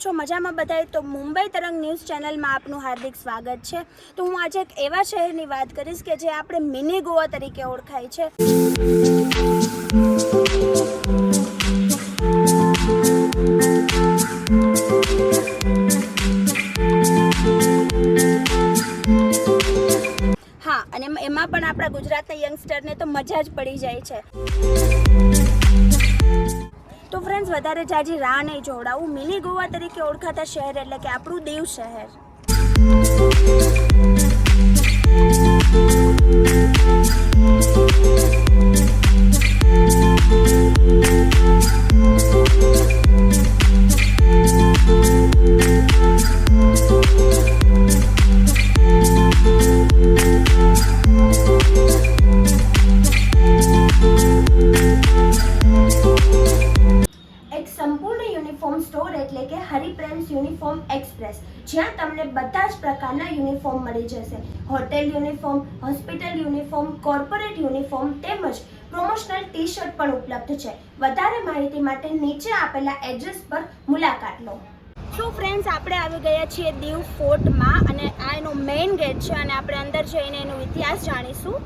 છો મજામાં બધાય? તો મુંબઈ તરંગ ન્યૂઝ ચેનલમાં આપનું હાર્દિક સ્વાગત છે। તો હું આજે એક એવા શહેરની વાત કરીશ કે જે આપણે મિની ગોવા તરીકે ઓળખાય છે। હા, અને એમાં પણ આપણા ગુજરાતના યંગસ્ટરને તો મજા જ પડી જાય છે। તો ફ્રેન્ડ્સ, વધારે જાજી રાહ નહીં જોડાવું। મિની ગોવા તરીકે ઓળખાતા શહેર એટલે કે આપણું દીવ શહેર। એક સંપૂર્ણ યુનિફોર્મ સ્ટોર એટલે કે હરિપ્રેમ્સ યુનિફોર્મ એક્સપ્રેસ, જ્યાં તમને બધા જ પ્રકારના યુનિફોર્મ મળી જશે। Hotel uniform, hospital uniform, corporate uniform તેમજ પ્રમોશનલ ટી શર્ટ પણ ઉપલબ્ધ છે। વધારે માહિતી માટે નીચે આપેલા એડ્રેસ પર મુલાકાત લો। તો ફ્રેન્ડ્સ, આપણે આવી ગયા છીએ દીવ ફોર્ટમાં અને આ એનો મેઇન ગેટ છે અને આપણે અંદર જઈને એનો ઇતિહાસ જાણીશું।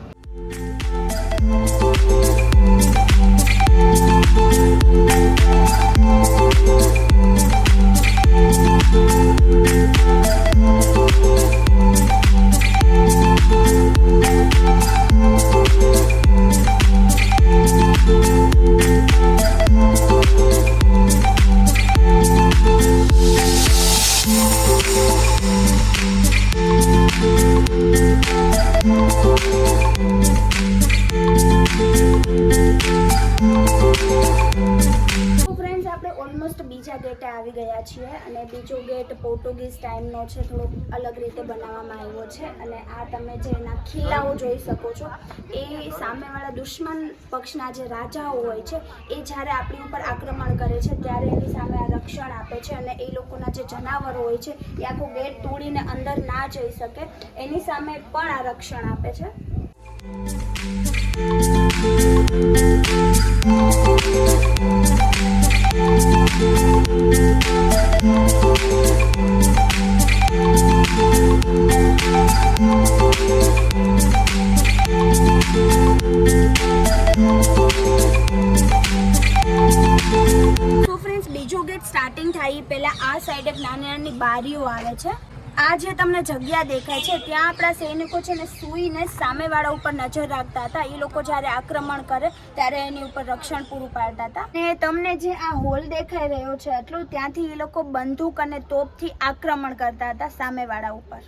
ઓલમોસ્ટ બીજા ગેટે આવી ગયા છીએ અને બીજો ગેટ પોર્ટુગીઝ ટાઈમનો છે, થોડોક અલગ રીતે બનાવવામાં આવ્યો છે અને આ તમે જે એના ખીલાઓ જોઈ શકો છો એ સામેવાળા દુશ્મન પક્ષના જે રાજાઓ હોય છે એ જ્યારે આપણી ઉપર આક્રમણ કરે છે ત્યારે એની સામે આ રક્ષણ આપે છે અને એ લોકોના જે જનાવરો હોય છે એ આખો ગેટ તોડીને અંદર ના જઈ શકે એની સામે પણ આ રક્ષણ આપે છે। બીજો ગેટ સ્ટાર્ટિંગ થાય પહેલા આ સાઈડ એક નાની નાની બારીઓ આવે છે। આ જે તમને જગ્યા દેખાય છે ત્યાં આપણા સૈનિકો છે ને સૂઈને સામેવાળા ઉપર નજર રાખતા હતા। એ લોકો જ્યારે આક્રમણ કરે ત્યારે એની ઉપર રક્ષણ પૂરું પાડતા હતા। અને તમને જે આ હોલ દેખાઈ રહ્યો છે એટલું, ત્યાંથી એ લોકો બંદૂક અને તોપથી આક્રમણ કરતા હતા સામેવાળા ઉપર।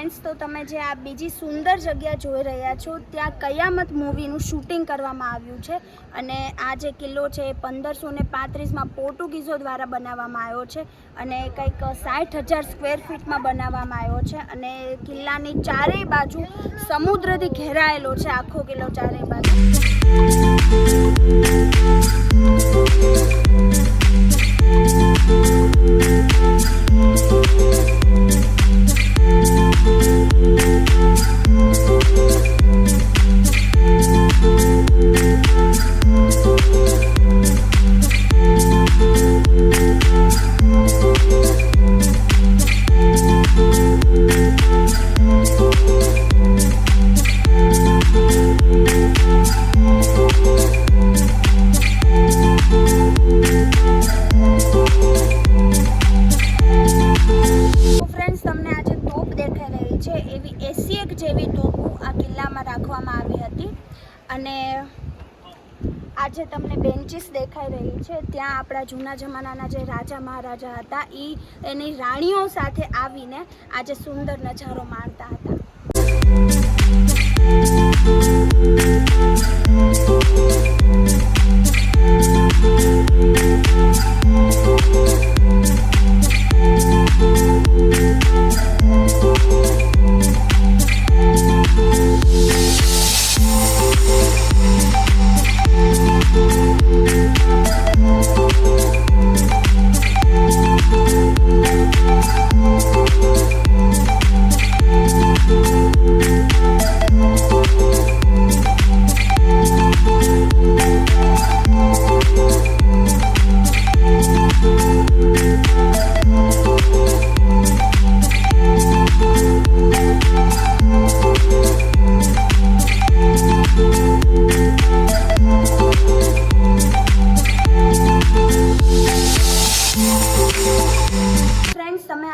ફ્રેન્ડ્સ, તો તમે જે આ બીજી સુંદર જગ્યા જોઈ રહ્યા છો ત્યાં કયામત મૂવીનું શૂટિંગ કરવામાં આવ્યું છે. અને આ જે કિલ્લો છે એ 1535માં પોર્ટુગીઝો દ્વારા બનાવવામાં આવ્યો છે અને કંઈક 60,000 સ્ક્વેર ફીટમાં બનાવવામાં આવ્યો છે. અને કિલ્લાની ચારેય બાજુ સમુદ્રથી ઘેરાયેલો છે આખો કિલ્લો ચારેય બાજુ. એવી 81 જેવી તોપો આ કિલ્લામાં રાખવામાં આવી હતી. અને આજે તમને બેન્ચીસ દેખાઈ રહી છે, ત્યાં આપણા જૂના જમાનાના જે રાજા મહારાજા હતા એની રાણીઓ સાથે આવીને આજે સુંદર નજારો માણતા હતા.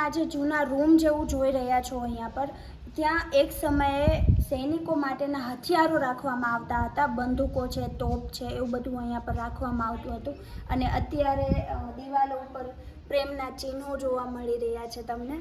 આજે જૂના રૂમ જેવું જોઈ રહ્યા છો અહીંયા પર, ત્યાં એક સમયે સૈનિકો માટેના હથિયારો રાખવામાં આવતા હતા, બંદૂકો છે, તોપ છે, એવું બધું અહીંયા પર રાખવામાં આવતું હતું. અને અત્યારે દિવાલો ઉપર પ્રેમના ચિહ્નો જોવા મળી રહ્યા છે તમને.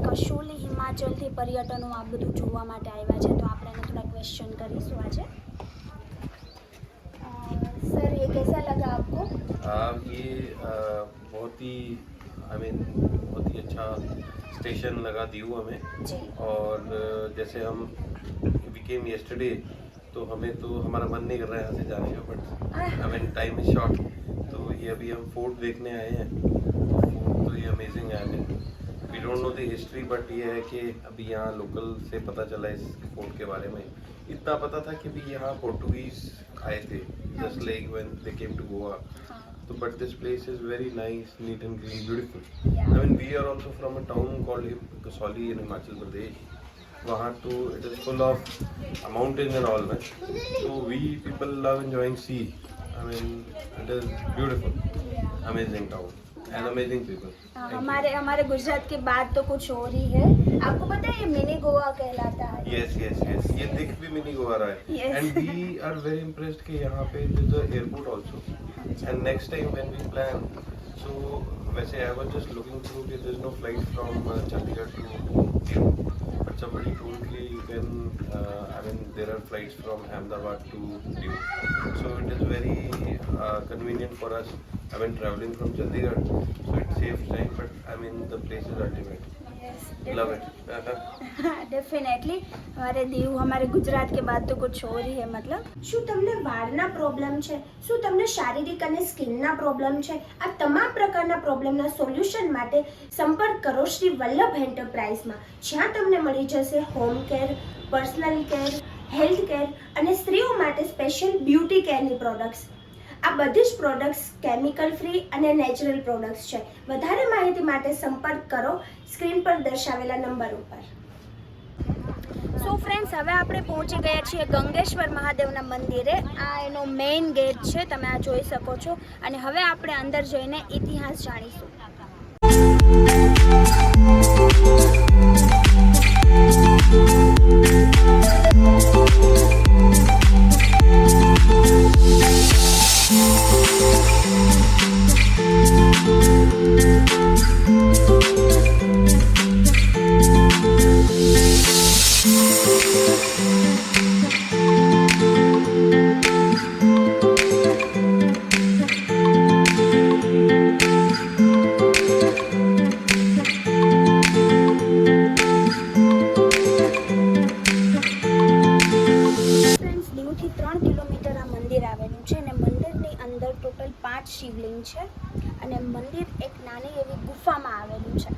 કશોલી હિમાચલથી પર્યટનો આ બધું જોવા માટે આવ્યા છે, તો આપણે એને થોડા ક્વેશ્ચન કરીશું આજે. सर, ये कैसा लगा आपको? ये बहुत ही बहुत ही अच्छा स्टेशन लगा दीव हमें. और जैसे हम वी केम येस्टरडे, तो हमें तो हमारा मन नहीं कर रहा है यहाँ से जाने का, बट टाइम इज शॉर्ट, तो ये अभी हम फोर्ट देखने आए हैं. तो ये अमेजिंग है. We don't know the history, but ये है कि अभी यहाँ लोकल से पता चला इस फोर्ट के बारे में. इतना पता था कि भी यहाँ पोर्टुगीज आए थे, just like when they came to Goa. तो but this place is very nice, neat and clean, beautiful. We are also from a town called Kasauli in Himachal Pradesh. वहाँ तो it is full of mountains and all. So we people love enjoying sea. It is beautiful, amazing town and amazing people. हमारे गुजरात की बात तो कुछ और ही है. आपको पता है ये मिनी गोवा कहलाता है. Yes. ये दिख भी मिनी गोवा रहा है. And we are very impressed कि यहाँ पे there's a airport also. And next time when we plan, so वैसे I was just looking through कि there's no flight from Chandigarh to Diu, but somebody told कि you can there are flights from Ahmedabad to Diu. So it is very convenient for us. Traveling from Chandigarh, so it saves time, but the place is ultimate. Love it. Definitely हमारे दीव हमारे गुजरात के बाद तो कुछ और ही है मतलब। શું તમને વાળના પ્રોબ્લેમ છે, શું તમને શારીરિક અને સ્કિનના પ્રોબ્લેમ છે? આ તમામ પ્રકારના પ્રોબ્લેમના સોલ્યુશન માટે સંપર્ક કરો શ્રી વલ્લભ એન્ટરપ્રાઇઝમાં, જ્યાં તમને મળી જશે home care, personal care, health care અને સ્ત્રીઓ માટે સ્પેશિયલ બ્યુટી કેરની પ્રોડક્ટ્સ. આ બધી જ પ્રોડક્ટ્સ કેમિકલ ફ્રી અને નેચરલ પ્રોડક્ટ્સ છે. વધારે માહિતી માટે સંપર્ક કરો સ્ક્રીન પર દર્શાવેલા નંબર ઉપર. સો ફ્રેન્ડ્સ, હવે આપણે પહોંચી ગયા છીએ ગંગેશ્વર મહાદેવના મંદિરે. આ એનો મેઇન ગેટ છે, તમે આ જોઈ શકો છો. અને હવે આપણે અંદર જઈને ઇતિહાસ જાણીશું. શિવલિંગ છે અને મંદિર એક નાની એવી ગુફામાં આવેલું છે.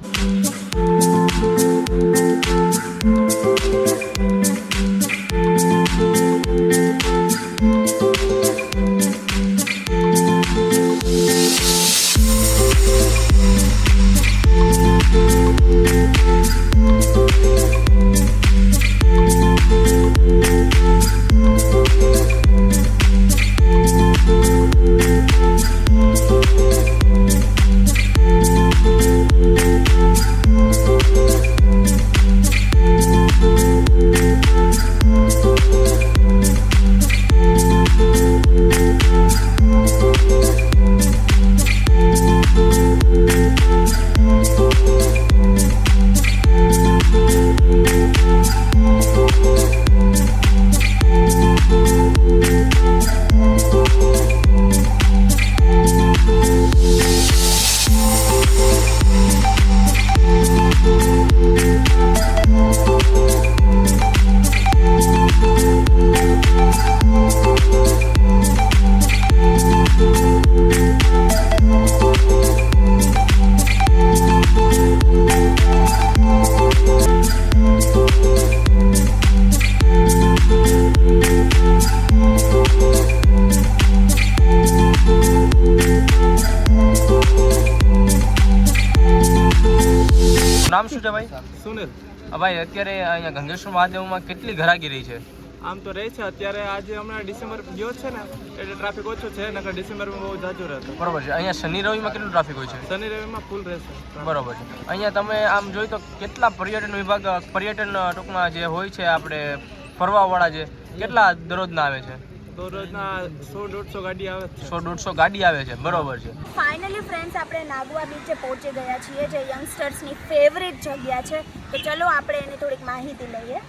નામ શું છે ભાઈ? સુનિલ. ભાઈ અત્યારે અહીંયા ગંગેશ્વર મહાદેવમાં કેટલી ઘરાકી રહી છે? આમ તો રહે છે અત્યારે, આજે હમણાં ડિસેમ્બર ગયો છે ને એટલે ટ્રાફિક ઓછું છે, નકર ડિસેમ્બરમાં બહુ જાજુ રહેતો. બરોબર છે. અહીંયા શનિ રવિમાં કેટલું ટ્રાફિક હોય છે? શનિ રવિમાં ફૂલ રહેશે. બરોબર છે. અહીંયા તમે આમ જોઈ તો કેટલા પર્યટન વિભાગ, પર્યટન ટૂંકમાં જે હોય છે આપણે ફરવાવાળા જે કેટલા દરરોજના આવે છે? દરરોજના 100-150 ગાડી આવે છે. 100-150 ગાડી આવે છે. બરોબર છે. ફાઇનલી ફ્રેન્ડ્સ, આપણે નાગવા બીચે પહોંચી ગયા છીએ, જે યંગસ્ટર્સની ફેવરિટ જગ્યા છે. તો ચલો આપણે એની થોડીક માહિતી લઈએ.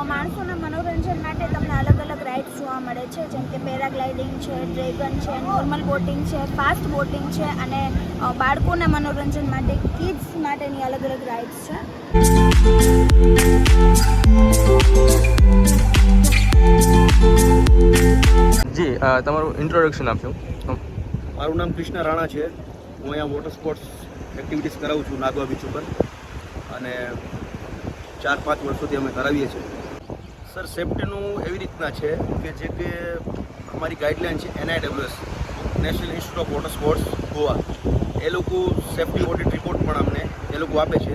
માણસોના મનોરંજન માટે તમને અલગ અલગ રાઇડ્સ જોવા મળે છે, જેમ કે પેરાગ્લાઇડિંગ છે, ડ્રેગન છે, નોર્મલ બોટિંગ છે, ફાસ્ટ બોટિંગ છે, અને બાળકોના મનોરંજન માટે કિડ્સ માટેની અલગ અલગ રાઇડ્સ છે. જી તમારું ઇન્ટ્રોડક્શન આપજો. મારું નામ કૃષ્ણ રાણા છે. હું અહીંયા વોટર સ્પોર્ટ્સ એક્ટિવિટીઝ કરાવું છું નાગવા બીચ ઉપર અને 4-5 વર્ષોથી અમે કરાવીએ છીએ. સર, સેફ્ટીનું એવી રીતના છે કે જે કે અમારી ગાઈડલાઇન છે NIWS national institute of water sports Goa. એ લોકો સેફ્ટી ઓડિટ રિપોર્ટ પણ અમને એ લોકો આપે છે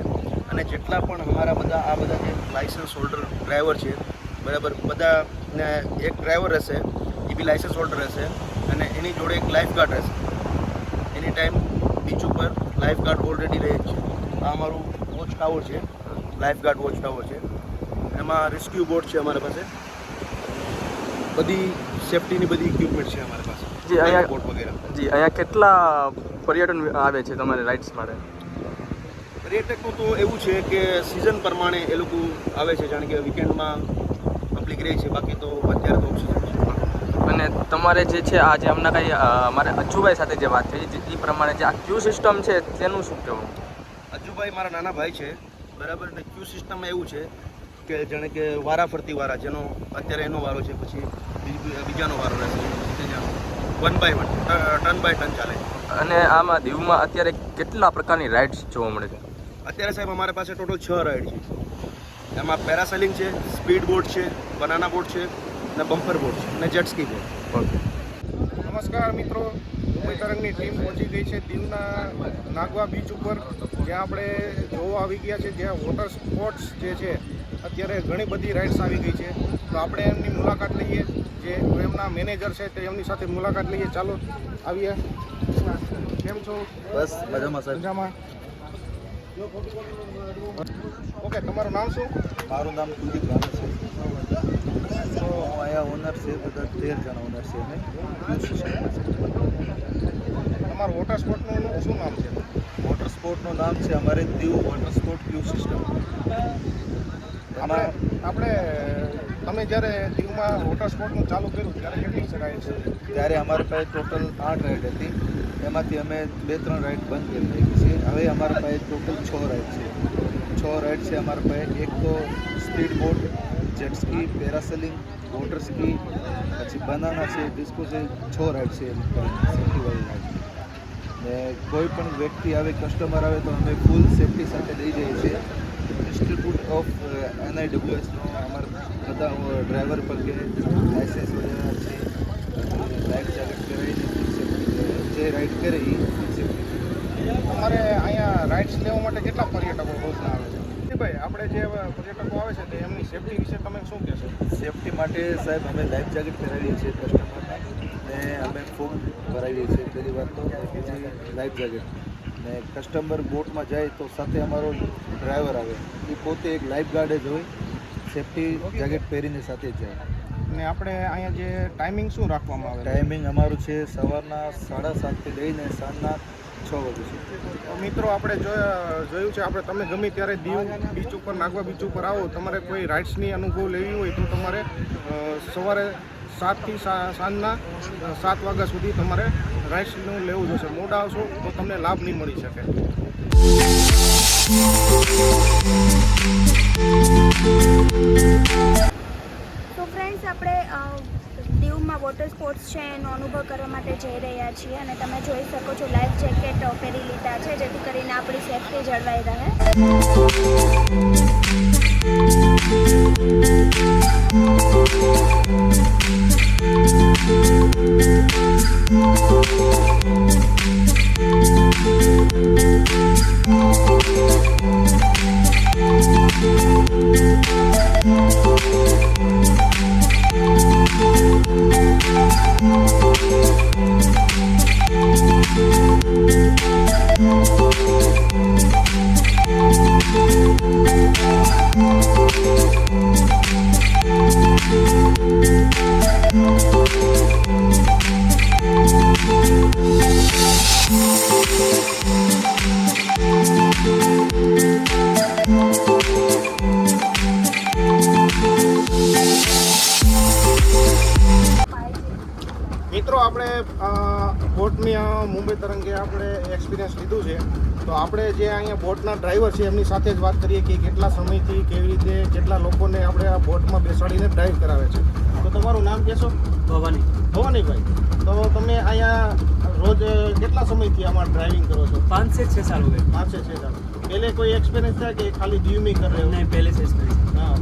અને જેટલા પણ અમારા બધા જે લાઇસન્સ હોલ્ડર ડ્રાઈવર છે બરાબર, બધાને એક ડ્રાઈવર રહેશે, એ બી લાઇસન્સ હોલ્ડર રહેશે અને એની જોડે એક લાઈફ ગાર્ડ રહેશે. એની ટાઈમ બીચ ઉપર લાઈફ ગાર્ડ ઓલરેડી રહે છે. આ અમારું વોચ ટાવર છે, લાઈફ ગાર્ડ વોચ ટાવર છે. એમાં રેસ્ક્યુ બોટ છે અમારા પાસે, બધી સેફ્ટીની બધી ઇક્વિપમેન્ટ છે અમારા પાસે, જી અહીંયા બોટ વગેરે. જી અહીંયા કેટલા પર્યટન આવે છે તમારે રાઇડ્સ માટે? પર્યટકનું તો એવું છે કે સિઝન પ્રમાણે એ લોકો આવે છે, જાણે કે વીકેન્ડમાં પબ્લિક રહે છે, બાકી તો અત્યારે તો ઓક્સિજન છે. અને તમારે જે છે આજે હમણાં કંઈ મારે અજ્જુભાઈ સાથે જે વાત થઈ એ પ્રમાણે જે આ ક્યુ સિસ્ટમ છે તેનું શું કહેવું? અજ્જુભાઈ મારા નાના ભાઈ છે બરાબર. ને ક્યુ સિસ્ટમમાં એવું છે કે જાણે કે વારા ફરતી વારા, જેનો અત્યારે એનો વારો છે, પછી બીજાનો વારો રહેશે, 1 by 1 ટર્ન બાય ટર્ન ચાલે. અને આમાં દીવમાં અત્યારે કેટલા પ્રકારની રાઇડ્સ જોવા મળે છે? અત્યારે સાહેબ અમારા પાસે ટોટલ 6 રાઇડ છે. એમાં પેરાસેલિંગ છે, સ્પીડ બોટ છે, બનાના બોટ છે, ને બમ્પર બોટ છે, અને જેટ સ્કી બોટ. ઓકે. નમસ્કાર મિત્રો, મુંબઈ તરંગની ટીમ પહોંચી ગઈ છે દીવના નાગવા બીચ ઉપર, જ્યાં આપણે જોવા આવી ગયા છે, જ્યાં વોટર સ્પોર્ટ્સ જે છે અત્યારે ઘણી બધી રાઇડ્સ આવી ગઈ છે. તો આપણે એમની મુલાકાત લઈએ, જે એમના મેનેજર છે તે એમની સાથે મુલાકાત લઈએ. ચાલો આવીએ. કેમ છો? બસ મજામાં સાહેબ. મજામાં. ઓકે, તમારું નામ શું? મારું નામ કુલદીપ રાણા છે. તો અહીંયા ઓનર છે, બધા 13 જણા ઓનર છે. અમે તમારું વોટર સ્પોર્ટનું શું નામ છે? વોટર સ્પોર્ટનું નામ છે અમારે દીવ વોટર સ્પોર્ટ ક્યુ સિસ્ટમ. આપણે તમે જ્યારે દીવમાં વોટર સ્પોર્ટનું ચાલુ કર્યું ત્યારે કેટલી રાઇડ છે? ત્યારે અમારી પાસે ટોટલ 8 રાઇડ હતી. એમાંથી અમે 2-3 રાઇડ બંધ કરી નાખી છે. હવે અમારા પાસે ટોટલ 6 રાઇડ છે. 6 રાઇડ છે અમારા પાસે. એક તો speed boat, jet ski, parasailing, water ski, પછી બનાના છે, ડિસ્કો છે. 6 રાઇડ છે સેફ્ટીવાળી રાઇડ. ને કોઈ પણ વ્યક્તિ આવે, કસ્ટમર આવે તો અમે ફૂલ સેફ્ટી સાથે લઈ જઈએ છીએ. ઇન્સ્ટિટ્યૂટ ઓફ NIWSનો અમારા બધા ડ્રાઈવર પર કે લાઇસન્સ વગેરે છે, લાઈફ જેકેટ પહેરાવીને જે રાઇડ કરે એ સેફ્ટી. તમારે અહીંયા રાઇડ્સ લેવા માટે કેટલા પર્યટકો રોજના આવે છે? ભાઈ, આપણે જે પર્યટકો આવે છે તે એમની સેફ્ટી વિશે તમે શું કહેશો? સેફ્ટી માટે સાહેબ અમે લાઈફ જેકેટ પહેરાવીએ છીએ કસ્ટમરને, ને અમે ફોમ કરાવીએ છીએ. પહેલી વાત તો બીજી લાઈફ જેકેટ. ને કસ્ટમર બોટમાં જાય તો સાથે અમારો ડ્રાઈવર આવે, એ પોતે એક લાઈફ ગાર્ડ જ હોય, સેફ્ટી જેકેટ પહેરીને સાથે જ જાય. ને આપણે અહીંયા જે ટાઈમિંગ શું રાખવામાં આવે? ટાઈમિંગ અમારું છે સવારના 7:30થી લઈને સાંજના 6 વાગ્યા સુધી. મિત્રો, આપણે જોયું છે, આપણે તમે ગમે ત્યારે દીવ બીચ ઉપર, નાગવા બીચ ઉપર આવો, તમારે કોઈ રાઇડ્સની અનુભવ લેવી હોય તો તમારે સવારે 7થી સાંજના 7 વાગ્યા સુધી તમારે રાઇડ્સનું લેવું જોશે. મોડા આવશો તો તમને લાભ નહીં મળી શકે. તો ફ્રેન્ડ્સ, આપણે દીવમાં વોટર સ્પોર્ટ્સ છે એનો અનુભવ કરવા માટે જઈ રહ્યા છીએ અને તમે જોઈ શકો છો લાઈફ જેકેટ પહેરી લીધા છે, જેથી કરીને આપણી સેફ્ટી જળવાઈ રહે. મિત્રો, આપણે બોટની મુંબઈ તરંગે આપણે એક્સપિરિયન્સ લીધું છે. તો આપણે જે અહીંયા બોટના ડ્રાઈવર છે એમની સાથે જ વાત કરીએ કે કેટલા સમયથી કેવી રીતે કેટલા લોકોને આપણે આ બોટમાં બેસાડીને ડ્રાઈવ કરાવે છે. તો તમારું નામ કહેશો? ભવાનીભાઈ. તો તમે અહીંયા રોજ કેટલા સમયથી આમાં ડ્રાइविंग करो છો? 5 से 6 साल हो गए. 5 से 6 साल. पहले कोई एक्सपीरियंस था कि खाली दीव में कर रहे हो? नहीं, पहले से एक्सपीरियंस. हाँ,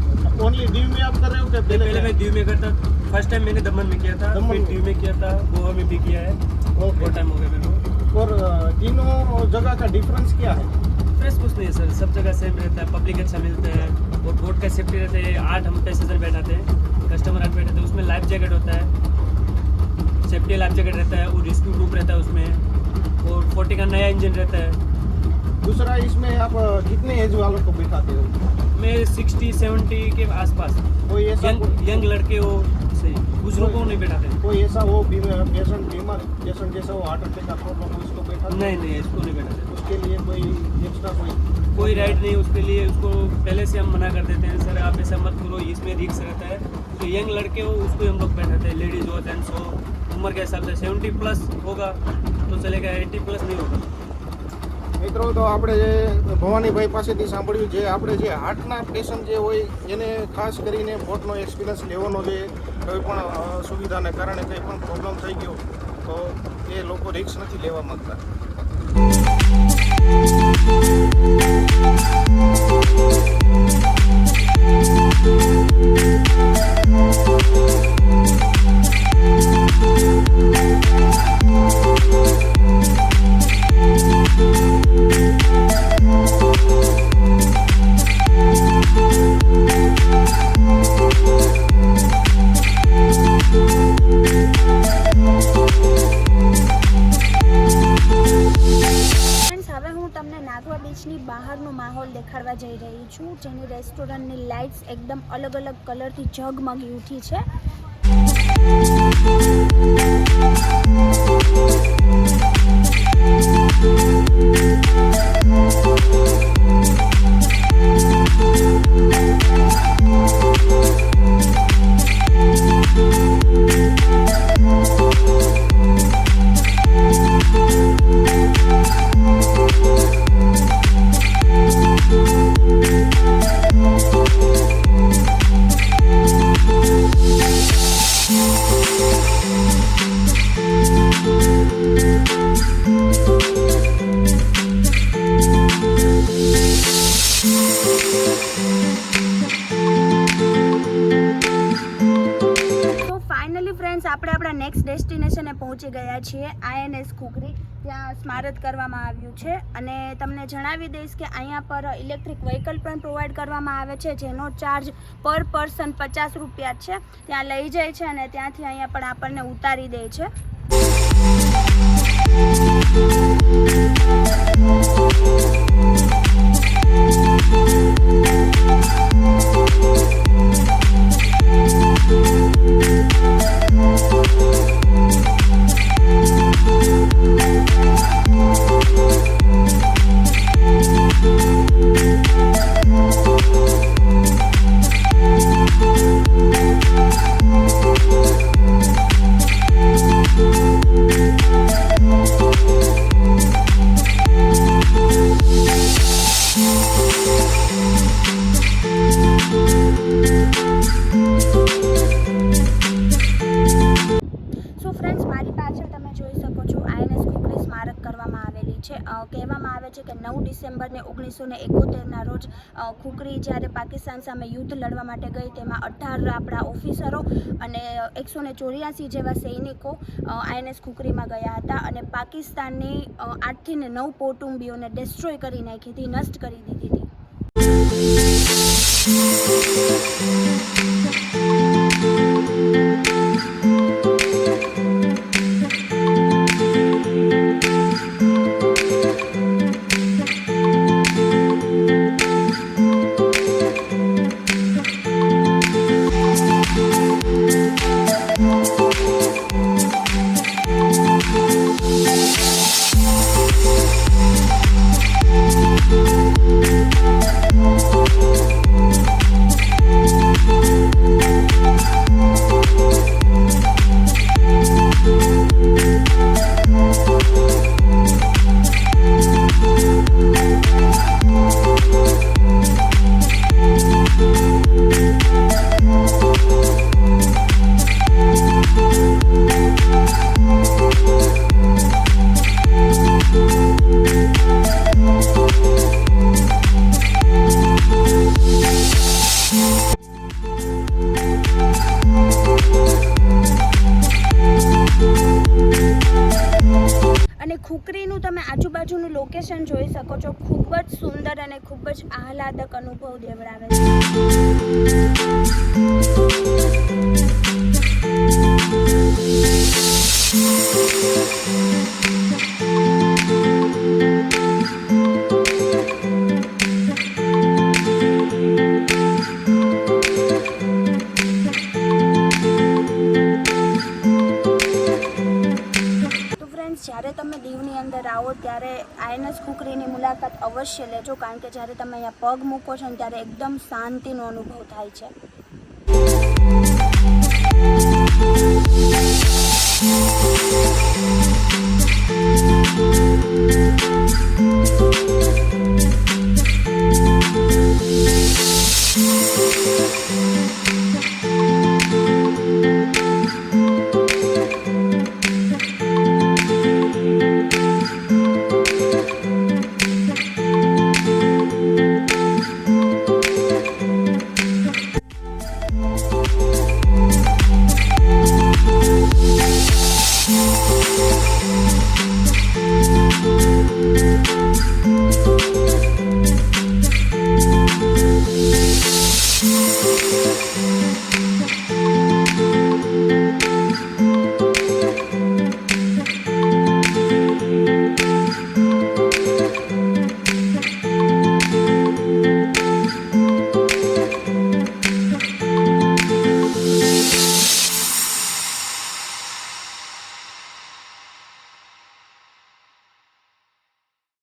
ओनली दीव में आप कर रहे हो कि पहले मैं दीव में करता. फर्स्ट टाइम मैंने दमन में किया था, दमन फिर में? दीव में किया था, गोवा में भी किया है. बहुत टाइम हो गया मेरे को. और तीनों जगह का डिफरेंस क्या है? फ्रेश कुछ नहीं है सर, सब जगह सेम रहता है, पब्लिक अच्छा मिलता है और बोट का सेफ्टी रहता है. 8 हम पैसेंजर बैठाते हैं, कस्टमर 8 बैठाते हैं. उसमें लाइफ जैकेट होता है, सेफ्टी लाइफ जैकेट रहता है और रेस्क्यू ग्रुप रहता है उसमें, और 40 का नया इंजन रहता है. दूसरा इसमें आप कितने एज वालों को बिठाते हो? मैं 60-70 के आसपास. कोई ऐसा यंग लड़के हो सही, बुजुर्गों को नहीं बैठाते. कोई ऐसा हो पेशेंट बीमार पेशेंट जैसा हो हार्ट अटैक का प्रॉब्लम हो इसको बैठा नहीं, इसको नहीं बैठाते. उसके लिए कोई एक्स्ट्रा कोई राइड नहीं उसके लिए. उसको पहले से हम मना कर देते हैं, सर आप ऐसा मत करो, इसमें रिस्क रहता है. तो यंग लड़के हो उसको हम लोग बैठाते हैं, लेडीज हो जेंट्स हो उम्र के हिसाब से 70+ होगा तो चलेगा, 80+ नहीं होगा. મિત્રો તો આપણે જે ભવાનીભાઈ પાસેથી સાંભળ્યું જે આપણે જે હાર્ટના પેશન્ટ જે હોય એને ખાસ કરીને બોટનો એક્સપિરિયન્સ લેવાનો જોઈએ. કોઈ પણ અસુવિધાને કારણે કંઈ પણ પ્રોબ્લેમ થઈ ગયો તો એ લોકો રિસ્ક નથી લેવા માંગતા. હવે હું તમને નાગવા બીચની બહારનો માહોલ દેખાડવા જઈ રહી છું, જેની રેસ્ટોરન્ટની લાઇટ્સ એકદમ અલગ અલગ કલરથી ઝગમગી ઉઠી છે. આપણે આપણા નેક્સ્ટ ડેસ્ટિનેશને પહોંચી ગયા છીએ, INS ખુખરી. ત્યાં સ્મારક કરવામાં આવ્યું છે અને તમને જણાવી દઈશ કે અહીંયા પર ઇલેક્ટ્રિક વ્હીકલ પણ પ્રોવાઈડ કરવામાં આવે છે, જેનો ચાર્જ પર પર્સન 50 રૂપિયા છે. ત્યાં લઈ જાય છે અને ત્યાંથી અહીંયા પણ આપણને ઉતારી દે છે. કહેવામાં આવે છે કે 9 ડિસેમ્બરને 1971ના રોજ ખુખરી જ્યારે પાકિસ્તાન સામે યુદ્ધ લડવા માટે ગઈ, તેમાં 18 આપણા ઓફિસરો અને 184 જેવા સૈનિકો INS ખુખરીમાં ગયા હતા અને પાકિસ્તાનની 8 થી 9 કૌટુંબીઓને ડિસ્ટ્રોય કરી નાખી હતી, નષ્ટ કરી દીધી હતી. ખુકરીનું તમે આજુબાજુનું લોકેશન જોઈ શકો છો. ખૂબ જ સુંદર અને ખૂબ જ આહલાદક અનુભવ દેવડાવે છે. જ્યારે તમે દીવની અંદર આવો ત્યારે આયનસ ખુકરીની મુલાકાત અવશ્ય લેજો, કારણ કે જ્યારે તમે અહીંયા પગ મૂકો છો ને ત્યારે એકદમ શાંતિનો અનુભવ થાય છે.